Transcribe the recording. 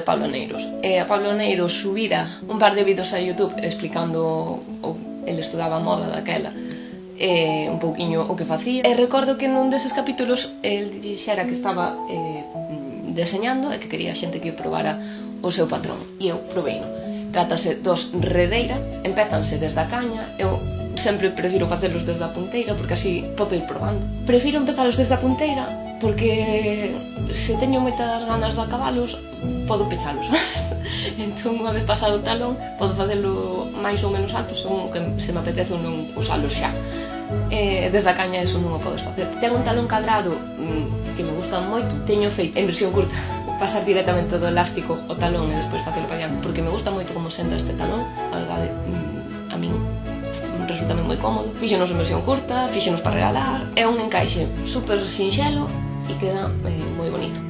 Pablo Oneiros. A Pablo Oneiros subira un par de vídeos a YouTube explicando ele estudaba moda daquela, un pouquiño o que facía. E recordo que nun deses capítulos el dixera que estaba deseñando e que quería xente que probara o seu patrón. E eu proveino. Trátase dos redeiras, empezanse desde a caña. Eu sempre prefiro facelos desde a punteira porque así podo ir probando. Prefiro empezalos desde a punteira porque se teño moitas ganas de acabalos podo pechalos. Entón, unha vez pasado o talón, podo facelo máis ou menos alto según que se me apetece ou non usalos xa. Desde a caña eso non o podes facer. Tengo un talón cadrado que me gusta moito. Teño feito en versión curta pasar directamente do elástico ao talón e despois facelo para diante porque me gusta moito como senta este talón. A verdade, a min resulta moi cómodo. Fíxenos en versión curta, fíxenos para regalar. É un encaixe super sinxelo e queda moi bonito.